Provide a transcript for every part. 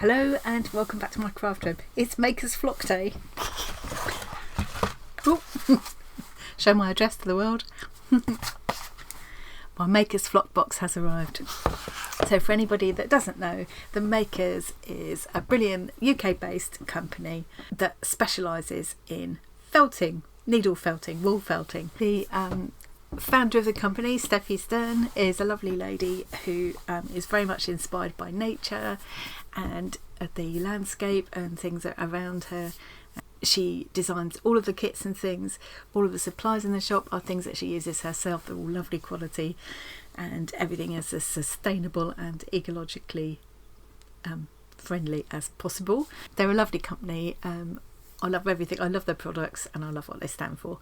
Hello and welcome back to my craft room. It's Maker's Flock Day. Ooh. Show my address to the world. My Maker's Flock box has arrived. So for anybody that doesn't know, the Makers is a brilliant UK-based company that specialises in felting, needle felting, wool felting. The founder of the company, Steffi, is a lovely lady who is very much inspired by nature and the landscape and things around her. She designs all of the kits and things. All of the supplies in the shop are things that she uses herself. They're all lovely quality and everything is as sustainable and ecologically friendly as possible. They're a lovely company. I love everything. I love their products and I love what they stand for.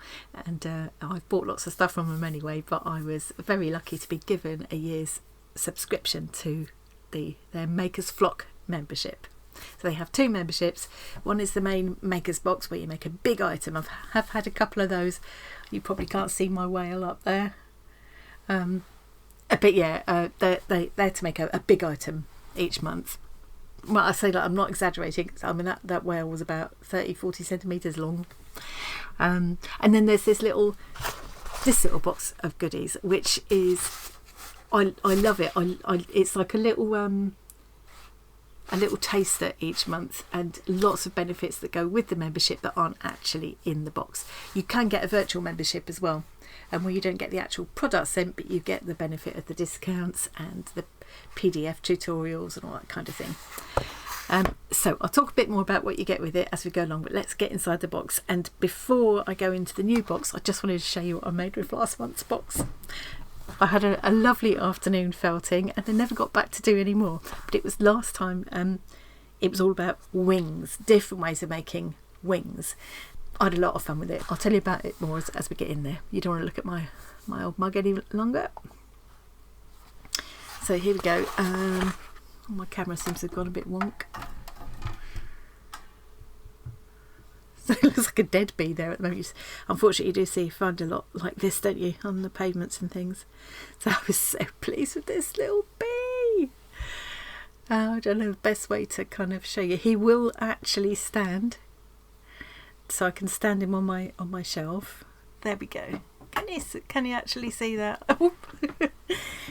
And I've bought lots of stuff from them anyway, but I was very lucky to be given a year's subscription to their Maker's Flock membership. So they have two memberships. One is the main Maker's box where you make a big item. I have had a couple of those. You probably can't see my whale up there. But yeah, they're to make a big item each month. Well, I say that, I'm not exaggerating. I mean, that whale was about 30-40 centimetres long. And then there's this little box of goodies, which is, I love it. It's like a little taster each month, and lots of benefits that go with the membership that aren't actually in the box. You can get a virtual membership as well, and where you don't get the actual product sent, but you get the benefit of the discounts and the PDF tutorials and all that kind of thing. So I'll talk a bit more about what you get with it as we go along, but let's get inside the box. And before I go into the new box, I just wanted to show you what I made with last month's box. I had a lovely afternoon felting and I never got back to do any more, but it was last time. It was all about wings, different ways of making wings. I had a lot of fun with it. I'll tell you about it more as we get in there. You don't want to look at my old mug any longer. So here we go. My camera seems to have gone a bit wonk. So it looks like a dead bee there at the moment. Unfortunately, you find a lot like this, don't you, on the pavements and things. So I was so pleased with this little bee. I don't know the best way to kind of show you. He will actually stand, so I can stand him on my shelf. There we go. Can you actually see that?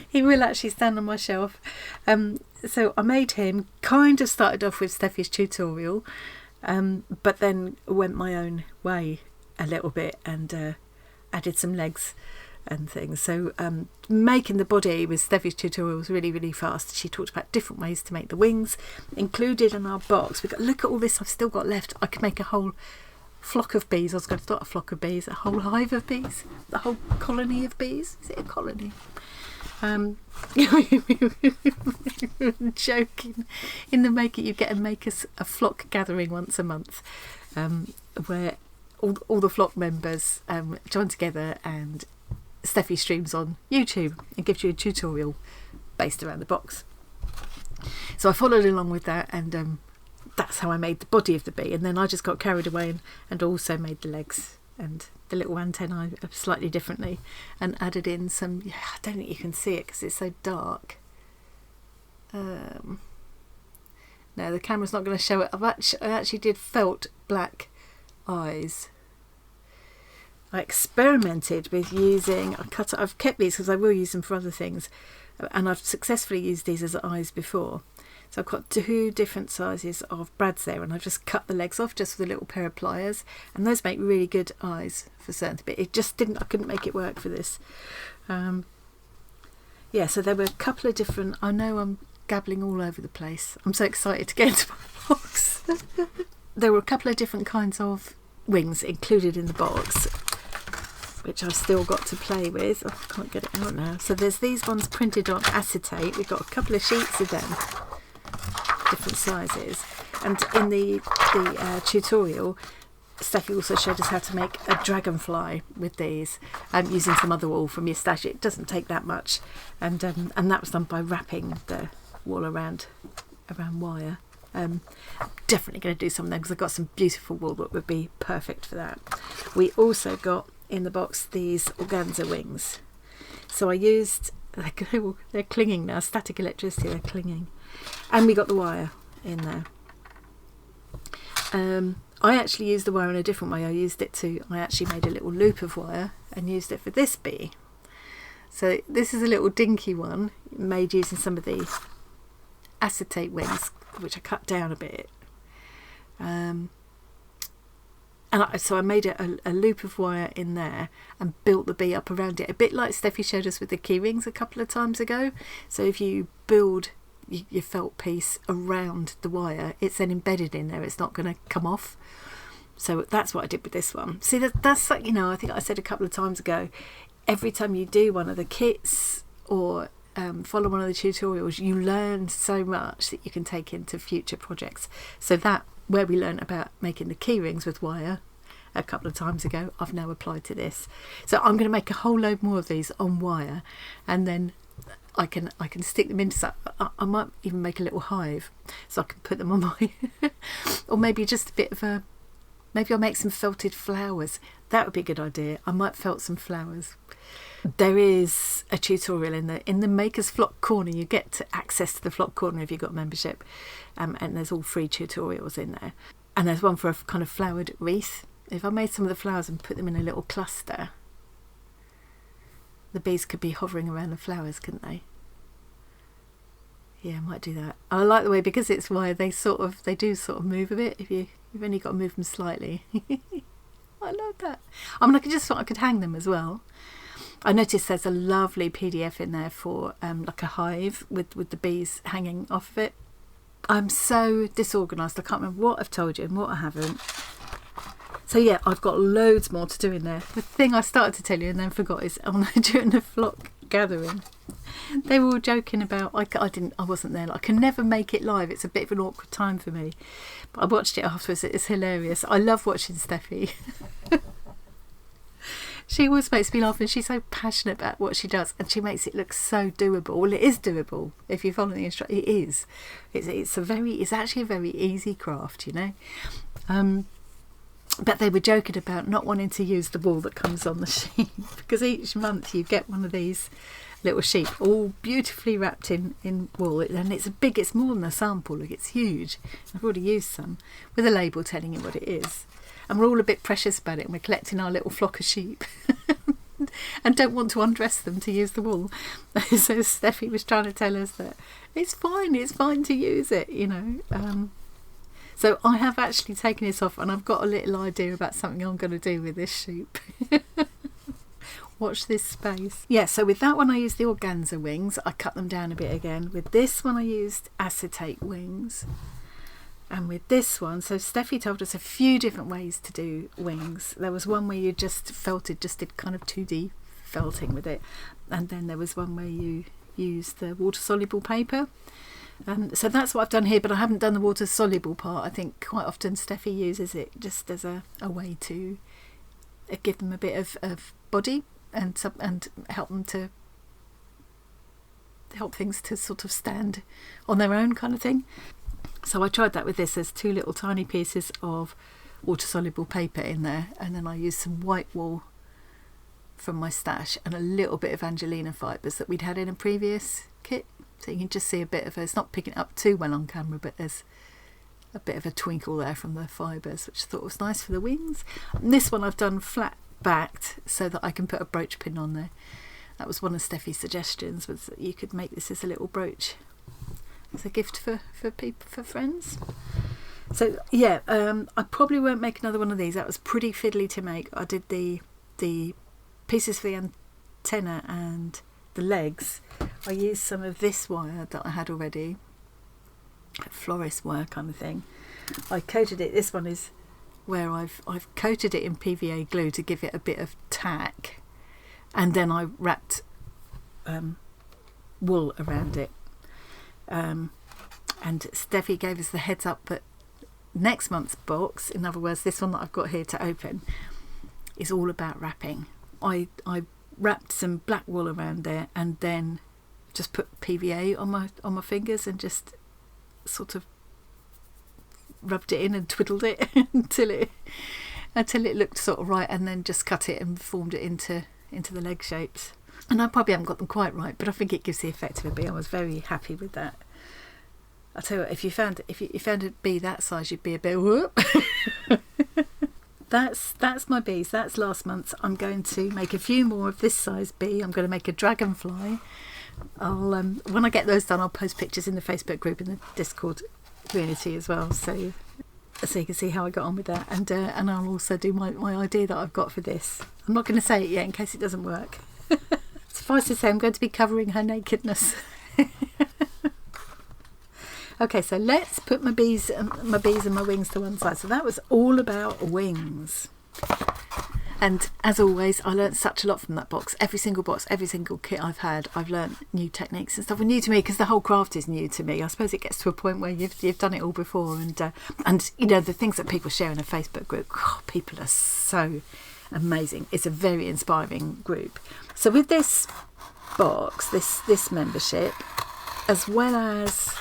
He will actually stand on my shelf. So I made him, kind of started off with Steffi's tutorial, but then went my own way a little bit and added some legs and things. So making the body with Steffi's tutorial was really, really fast. She talked about different ways to make the wings. Included in our box, look at all this I've still got left. I could make a whole flock of bees. I was going to start a flock of bees, a whole hive of bees, a whole colony of bees. Is it a colony? Joking. In the Maker, you get a flock gathering once a month, where all the flock members join together, and Steffi streams on YouTube and gives you a tutorial based around the box. So I followed along with that, and that's how I made the body of the bee. And then I just got carried away and also made the legs and the little antennae slightly differently, and added in some, I don't think you can see it because it's so dark. No, the camera's not going to show it. I actually did felt black eyes. I experimented with using, I've kept these because I will use them for other things, and I've successfully used these as eyes before. So I've got two different sizes of brads there, and I've just cut the legs off just with a little pair of pliers, and those make really good eyes for certain, but it just I couldn't make it work for this. Yeah, so there were a couple of different, I know I'm gabbling all over the place. I'm so excited to get into my box. There were a couple of different kinds of wings included in the box, which I've still got to play with. Oh, I can't get it out now. So there's these ones printed on acetate. We've got a couple of sheets of them, different sizes, and in the tutorial, Steffi also showed us how to make a dragonfly with these, using some other wool from your stash. It doesn't take that much, and that was done by wrapping the wool around wire. Definitely going to do some of them because I've got some beautiful wool that would be perfect for that. We also got in the box these organza wings, so I used, they're clinging now, static electricity, they're clinging, and we got the wire, in there. I actually used the wire in a different way. I actually made a little loop of wire and used it for this bee. So this is a little dinky one made using some of the acetate wings, which I cut down a bit. So I made a loop of wire in there and built the bee up around it, a bit like Steffi showed us with the key rings a couple of times ago. So if you build your felt piece around the wire, it's then embedded in there, it's not going to come off. So that's what I did with this one. See, that's like, I think I said a couple of times ago, every time you do one of the kits or follow one of the tutorials, you learn so much that you can take into future projects. So that, where we learned about making the key rings with wire a couple of times ago, I've now applied to this. So I'm going to make a whole load more of these on wire, and then I can stick them into, I might even make a little hive so I can put them on my or maybe just a bit of maybe I'll make some felted flowers. That would be a good idea. I might felt some flowers. There is a tutorial in the Makers Flock Corner. You get to access to the Flock Corner if you've got membership, and there's all free tutorials in there. And there's one for a kind of flowered wreath. If I made some of the flowers and put them in a little cluster, the bees could be hovering around the flowers, couldn't they? Yeah, I might do that. I like the way, because it's wire, they do sort of move a bit. You've only got to move them slightly. I love that. I mean, I could hang them as well. I noticed there's a lovely PDF in there for like a hive with the bees hanging off of it. I'm so disorganised. I can't remember what I've told you and what I haven't. So yeah, I've got loads more to do in there. The thing I started to tell you and then forgot is during the flock gathering, they were all joking about, I wasn't there. Like, I can never make it live. It's a bit of an awkward time for me. But I watched it afterwards. It's hilarious. I love watching Steffi. She always makes me laugh, and she's so passionate about what she does, and she makes it look so doable. Well, it is doable if you follow the instructions. It is. It's actually a very easy craft, But they were joking about not wanting to use the wool that comes on the sheep, because each month you get one of these little sheep all beautifully wrapped in wool, and it's more than a sample. Look, it's huge. I've already used some with a label telling you what it is. And we're all a bit precious about it, and we're collecting our little flock of sheep and don't want to undress them to use the wool. So Steffi was trying to tell us that it's fine to use it, So I have actually taken this off, and I've got a little idea about something I'm going to do with this sheep. Watch this space. Yeah, so with that one I used the organza wings. I cut them down a bit again. With this one I used acetate wings. And with this one, so Steffi told us a few different ways to do wings. There was one where you just did kind of 2D felting with it. And then there was one where you used the water-soluble paper. So that's what I've done here, but I haven't done the water-soluble part. I think quite often Steffi uses it just as a way to give them a bit of body and help things to sort of stand on their own kind of thing. So I tried that with this. There's 2 little tiny pieces of water-soluble paper in there, and then I used some white wool from my stash and a little bit of Angelina fibres that we'd had in a previous kit. So you can just see a bit of it's not picking it up too well on camera, but there's a bit of a twinkle there from the fibres, which I thought was nice for the wings. And this one I've done flat backed so that I can put a brooch pin on there. That was one of Steffi's suggestions, was that you could make this as a little brooch as a gift for people, for friends. So yeah, I probably won't make another one of these. That was pretty fiddly to make. I did the pieces for the antenna and the legs. I used some of this wire that I had already, florist wire kind of thing. I coated it. This one is where I've coated it in PVA glue to give it a bit of tack, and then I wrapped wool around it. And Steffi gave us the heads up that next month's box, in other words this one that I've got here to open, is all about wrapping. I wrapped some black wool around there and then just put PVA on my fingers and just sort of rubbed it in and twiddled it until it looked sort of right, and then just cut it and formed it into the leg shapes. And I probably haven't got them quite right, but I think it gives the effect of a bee. I was very happy with that. I'll tell you what, if you found a bee that size, you'd be a bit whoop. That's my bees. That's last month's. I'm going to make a few more of this size bee. I'm going to make a dragonfly. I'll when I get those done, I'll post pictures in the Facebook group and the Discord community as well, so you can see how I got on with that. And I'll also do my idea that I've got for this. I'm not going to say it yet in case it doesn't work. Suffice to say, I'm going to be covering her nakedness. Okay, so let's put my bees and my wings to one side. So that was all about wings. And as always, I learnt such a lot from that box. Every single kit I've had, I've learnt new techniques and stuff. And new to me, because the whole craft is new to me. I suppose it gets to a point where you've done it all before. And you know, the things that people share in a Facebook group, people are so amazing. It's a very inspiring group. So with this box, this membership, as well as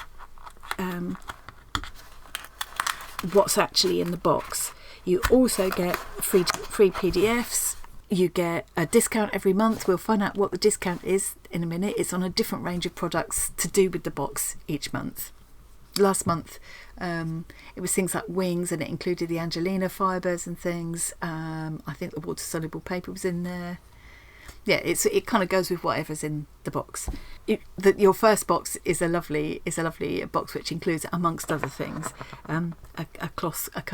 what's actually in the box, you also get free PDFs. You get a discount every month. We'll find out what the discount is in a minute. It's on a different range of products to do with the box each month. Last month it was things like wings, and it included the Angelina fibres and things. I think the water soluble paper was in there. Yeah, it kind of goes with whatever's in the box. Your first box is a lovely box which includes, amongst other things, a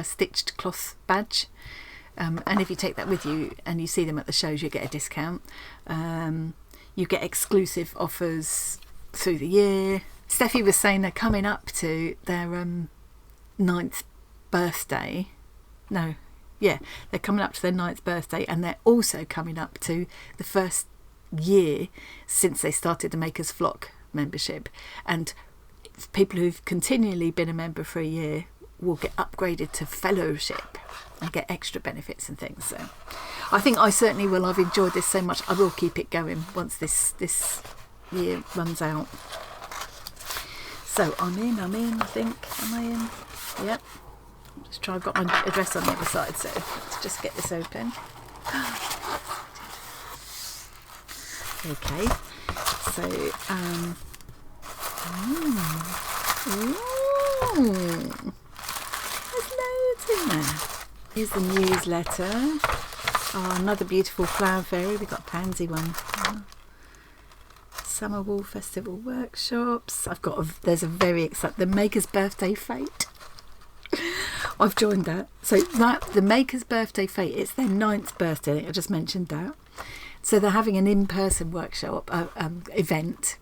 stitched cloth badge. And if you take that with you and you see them at the shows, you get a discount. You get exclusive offers through the year. Steffi was saying they're coming up to their 9th birthday. No. Yeah, they're coming up to their 9th birthday, and they're also coming up to the first year since they started the Makers Flock membership. And people who've continually been a member for a year will get upgraded to fellowship and get extra benefits and things. So I think I certainly will. I've enjoyed this so much. I will keep it going once this year runs out. So I'm in, I think. Am I in? Yep. Just try, I've got my address on the other side, so let's just get this open. Okay, so there's loads in there. Here's the newsletter. Oh, another beautiful flower fairy. We've got a pansy one. Summer Wall Festival workshops. There's a very exciting, the Maker's Birthday Fete. I've joined that. So the Maker's Birthday Fete, it's their 9th birthday. I just mentioned that. So they're having an in-person workshop event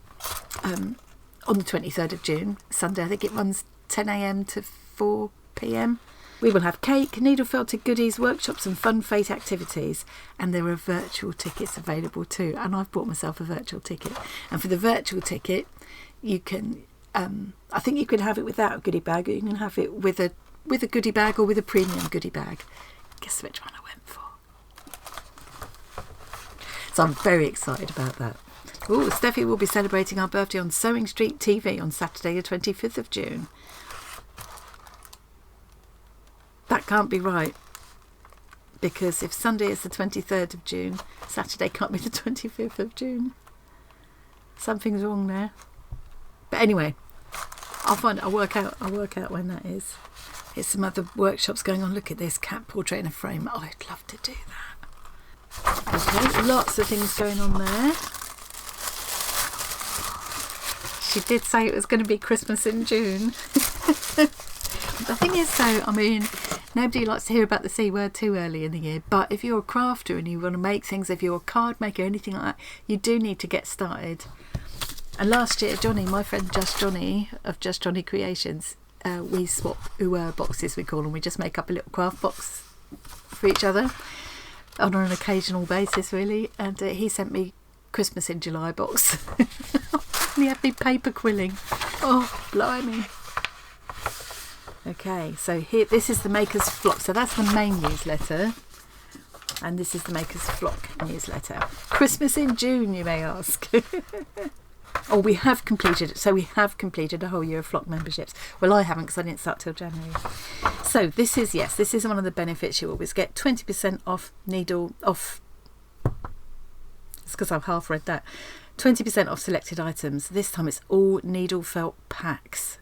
on the 23rd of June, Sunday. I think it runs 10 a.m. to 4 p.m. We will have cake, needle felted goodies, workshops and fun fete activities. And there are virtual tickets available too. And I've bought myself a virtual ticket. And for the virtual ticket, you can, I think you can have it without a goodie bag, or you can have it with a goodie bag or with a premium goodie bag. Guess which one I went for. So I'm very excited about that. Oh, Steffi will be celebrating our birthday on Sewing Street TV on Saturday the 25th of June. That can't be right, because if Sunday is the 23rd of June, Saturday can't be the 25th of June. Something's wrong there. But anyway, I'll work out when that is. Here's some other workshops going on. Look at this cat portrait in a frame. Oh, I'd love to do that. Okay, lots of things going on there. She did say it was going to be Christmas in June. The thing is, though, I mean, nobody likes to hear about the C word too early in the year, but if you're a crafter and you want to make things, if you're a card maker, anything like that, you do need to get started. And last year, Johnny, my friend Just Johnny of Just Johnny Creations, we swap boxes, we call them. We just make up a little craft box for each other on an occasional basis, really. And he sent me Christmas in July box. He had me paper quilling. Oh, blimey. Okay, so here, this is the Maker's Flock. So that's the main newsletter. And this is the Maker's Flock newsletter. Christmas in June, you may ask. Oh, we have completed it. So we have completed a whole year of Flock memberships. Well, I haven't, because I didn't start till January. So this is one of the benefits. You always get 20% off needle, off, it's because I've half read that, 20% off selected items. This time it's all needle felt packs.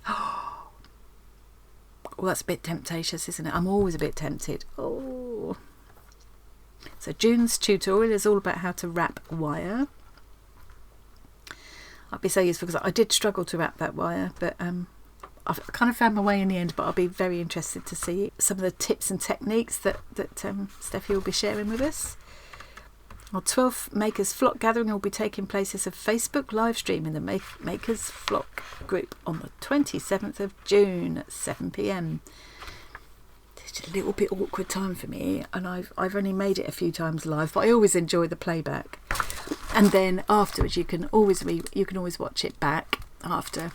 Well, that's a bit temptatious, isn't it? I'm always a bit tempted. Oh. So June's tutorial is all about how to wrap wire. I'll be so useful because I did struggle to wrap that wire, but I've kind of found my way in the end. But I'll be very interested to see some of the tips and techniques that Steffi will be sharing with us. Our 12th Makers Flock gathering will be taking place as a Facebook live stream in the Makers Flock group on the 27th of June at 7 p.m. It's a little bit awkward time for me, and I've only made it a few times live, but I always enjoy the playback. And then afterwards, you can always watch it back after.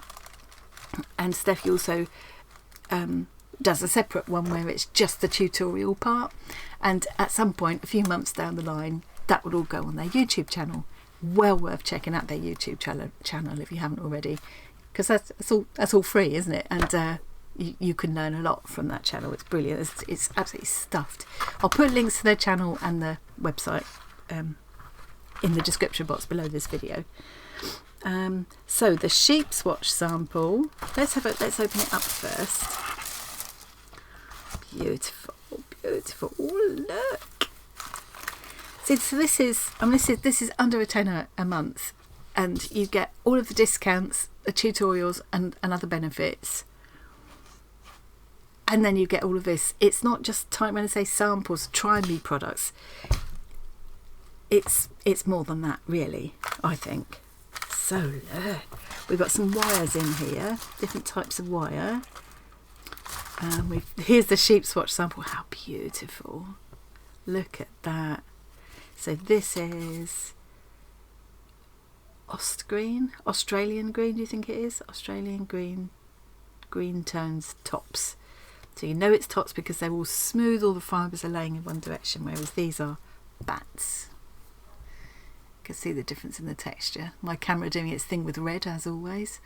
And Steffi also does a separate one where it's just the tutorial part. And at some point, a few months down the line, that would all go on their YouTube channel. Well worth checking out their YouTube channel if you haven't already, because that's all free, isn't it? And you can learn a lot from that channel. It's brilliant. It's absolutely stuffed. I'll put links to their channel and the website in the description box below this video. So the sheep swatch sample. Let's open it up first. Beautiful, beautiful. Oh, look. See, so this is under a tenner a month, and you get all of the discounts, the tutorials, and other benefits. And then you get all of this. It's not just when I say samples, try me products. It's more than that, really, I think. So look, we've got some wires in here, different types of wire. Here's the sheep swatch sample. How beautiful! Look at that. So this is Australian green, do you think it is? Australian green tones tops. So you know it's tops because they're all smooth, all the fibres are laying in one direction, whereas these are bats. You can see the difference in the texture. My camera doing its thing with red, as always.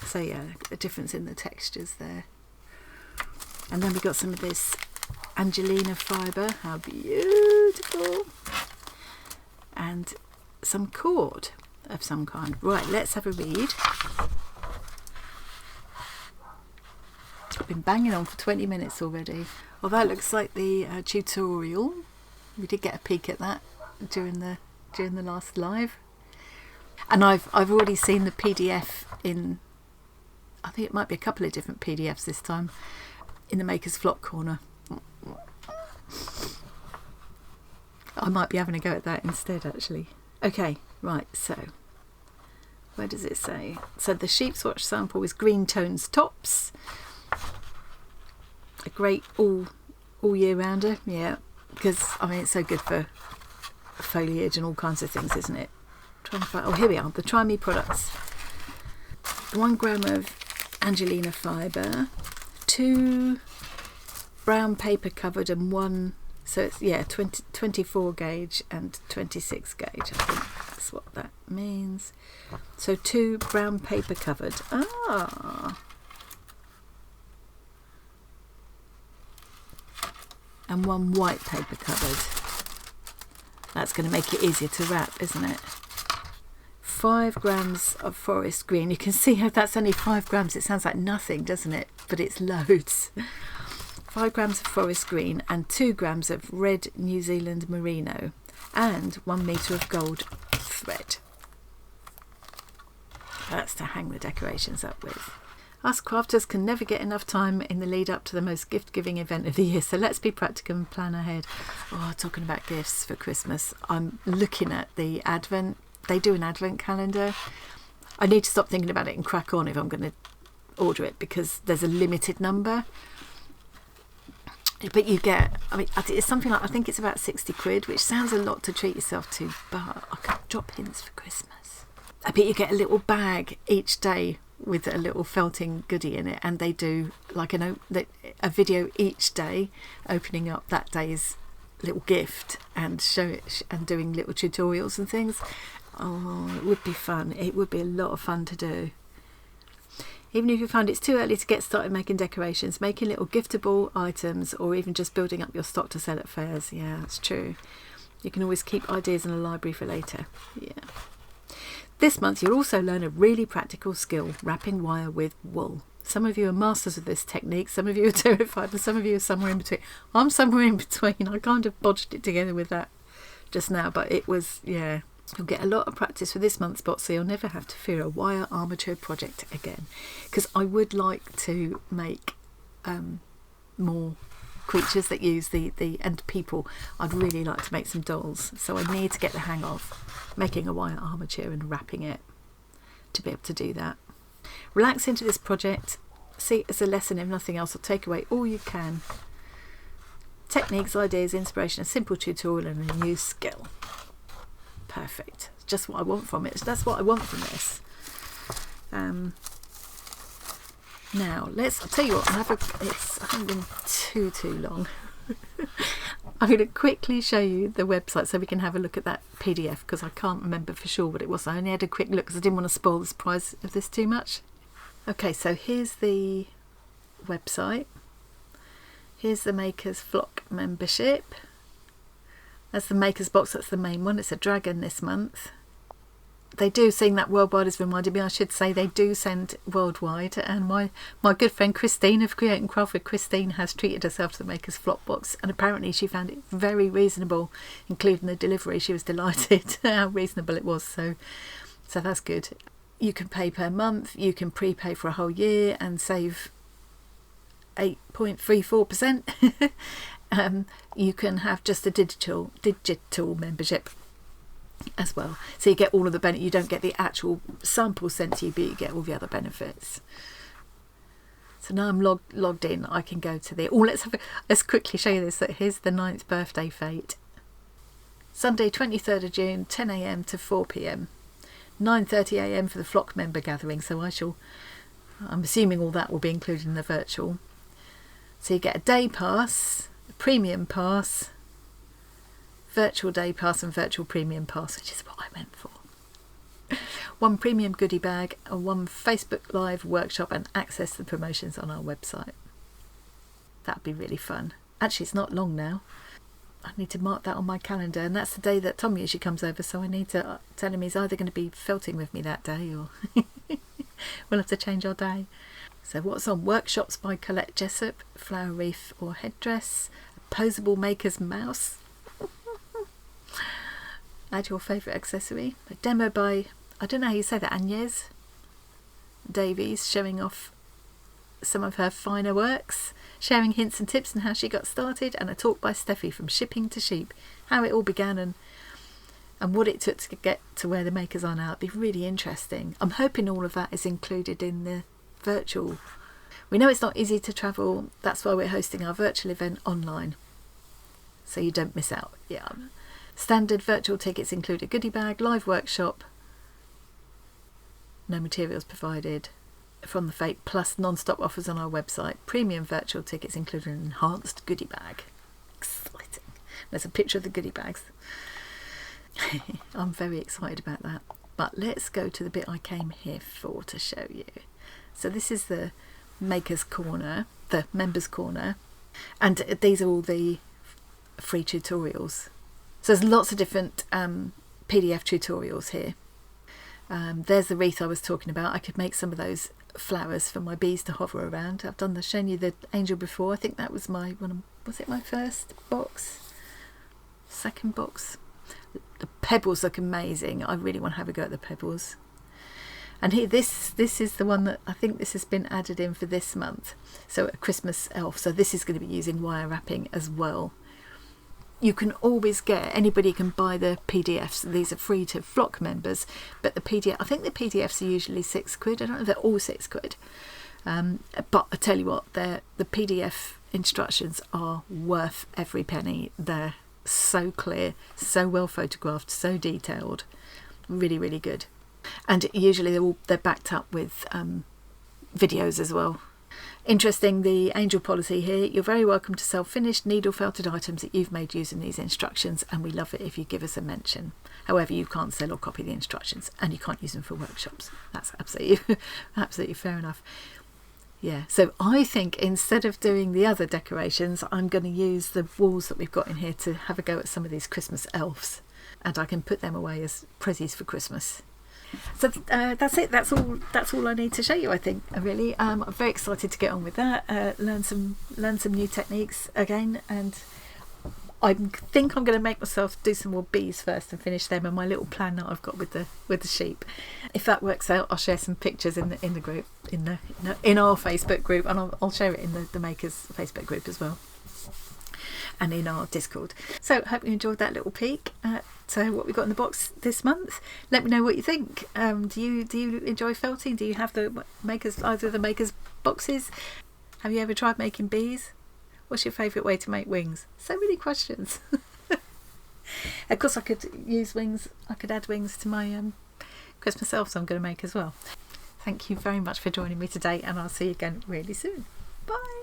So yeah, a difference in the textures there. And then we got some of this Angelina fibre. How beautiful. And some cord of some kind. Right, let's have a read. I've been banging on for 20 minutes already. Well, that looks like the tutorial. We did get a peek at that during the last live. And I've already seen the PDF in, I think it might be a couple of different PDFs this time, in the Makers Flock corner. I might be having a go at that instead, actually. Okay, right, so where does it say? So the sheep swatch sample is green tones tops. A great all year rounder, yeah, because I mean it's so good for foliage and all kinds of things, isn't it? Trying to find, oh, here we are, the Try Me products. 1 gram of Angelina fibre, 2 brown paper covered, and 1, so it's 24 gauge and 26 gauge, I think that's what that means. So 2 brown paper covered, and 1 white paper covered. That's going to make it easier to wrap, isn't it? 5 grams of forest green. You can see how that's only 5 grams. It sounds like nothing, doesn't it? But it's loads. 5 grams of forest green and 2 grams of red New Zealand merino and 1 metre of gold thread. That's to hang the decorations up with. Us crafters can never get enough time in the lead up to the most gift-giving event of the year, so let's be practical and plan ahead. Oh, talking about gifts for Christmas, I'm looking at the Advent. They do an Advent calendar. I need to stop thinking about it and crack on if I'm going to order it, because there's a limited number. But you get, I mean, it's something like, I think it's about 60 quid, which sounds a lot to treat yourself to, but I could drop hints for Christmas. I bet you get a little bag each day with a little felting goodie in it, and they do like a video each day opening up that day's little gift and show it and doing little tutorials and things. Oh, it would be fun. It would be a lot of fun to do. Even if you find it's too early to get started making decorations, making little giftable items, or even just building up your stock to sell at fairs. Yeah, that's true. You can always keep ideas in a library for later. Yeah. This month you'll also learn a really practical skill, wrapping wire with wool. Some of you are masters of this technique, some of you are terrified, and some of you are somewhere in between. I'm somewhere in between. I kind of bodged it together with that just now, but it was, yeah. You'll get a lot of practice for this month's spot, so you'll never have to fear a wire armature project again. Because I would like to make more creatures that use the and people. I'd really like to make some dolls, so I need to get the hang of making a wire armature and wrapping it to be able to do that. Relax into this project, see it as a lesson if nothing else, or take away all you can. Techniques, ideas, inspiration, a simple tutorial and a new skill. Perfect. It's just what I want from it. That's what I want from this. Now I'll tell you what, I haven't been too long. I'm going to quickly show you the website so we can have a look at that PDF, because I can't remember for sure what it was. I only had a quick look because I didn't want to spoil the surprise of this too much. Okay, so here's the website. Here's the Makers Flock membership. That's the Makers box, that's the main one. It's a dragon this month. They do sing that worldwide has reminded me. I should say they do send worldwide, and my good friend Christine of Create and Craft with Christine has treated herself to the Makers Flock box, and apparently she found it very reasonable, including the delivery. She was delighted how reasonable it was, so that's good. You can pay per month, you can prepay for a whole year and save 8.34%. You can have just a digital membership as well, so you get all of the benefits. You don't get the actual sample sent to you, but you get all the other benefits. So now I'm logged in, I can go to let's quickly show you this. So here's the 9th birthday fate. Sunday 23rd of June, 10 a.m. to 4 p.m. 9:30 a.m. for the flock member gathering, so I'm assuming all that will be included in the virtual. So you get a day pass, a premium pass, virtual day pass and virtual premium pass, which is what I went for. One premium goodie bag and one Facebook Live workshop and access to the promotions on our website. That'd be really fun. Actually, it's not long now. I need to mark that on my calendar, and that's the day that Tom usually comes over, so I need to tell him he's either going to be felting with me that day or we'll have to change our day. So what's on? Workshops by Colette Jessup, flower wreath or headdress, a posable maker's mouse. Add your favourite accessory. A demo by, I don't know how you say that, Agnes Davies, showing off some of her finer works, sharing hints and tips on how she got started, and a talk by Steffi from Shipping to Sheep, how it all began and what it took to get to where the makers are now. It'd be really interesting. I'm hoping all of that is included in the virtual. We know it's not easy to travel, that's why we're hosting our virtual event online, so you don't miss out. Yeah. Standard virtual tickets include a goodie bag, live workshop, no materials provided from the fate, plus non-stop offers on our website. Premium virtual tickets include an enhanced goodie bag. Exciting. There's a picture of the goodie bags. I'm very excited about that. But let's go to the bit I came here for to show you. So this is the Maker's Corner, the Members Corner, and these are all the free tutorials. So there's lots of different PDF tutorials here. There's the wreath I was talking about. I could make some of those flowers for my bees to hover around. I've shown you the angel before. I think that was my first box? Second box? The pebbles look amazing. I really want to have a go at the pebbles. And here, this is the one that I think this has been added in for this month. So a Christmas elf. So this is going to be using wire wrapping as well. You can always anybody can buy the PDFs. These are free to flock members, but I think the PDFs are usually £6. I don't know if they're all £6. But I tell you what, the PDF instructions are worth every penny. They're so clear, so well photographed, so detailed, really, really good. And usually they're backed up with videos as well. Interesting, the angel policy here. You're very welcome to sell finished needle felted items that you've made using these instructions, and we love it if you give us a mention. However, you can't sell or copy the instructions, and you can't use them for workshops. That's absolutely fair enough. Yeah, so I think instead of doing the other decorations, I'm going to use the walls that we've got in here to have a go at some of these Christmas elves, and I can put them away as prezzies for Christmas. So that's it. That's all I need to show you. I think really. I'm very excited to get on with that. Learn some new techniques again, and I think I'm going to make myself do some more bees first and finish them, and my little plan that I've got with the sheep. If that works out, I'll share some pictures in the group in our Facebook group, and I'll share it in the Makers Facebook group as well, and in our Discord. So hope you enjoyed that little peek at what we got in the box this month. Let me know what you think. Do you enjoy felting? Do you have either of the Makers boxes? Have you ever tried making bees? What's your favourite way to make wings? So many questions. Of course, I could use wings. I could add wings to my Christmas elves I'm going to make as well. Thank you very much for joining me today, and I'll see you again really soon. Bye.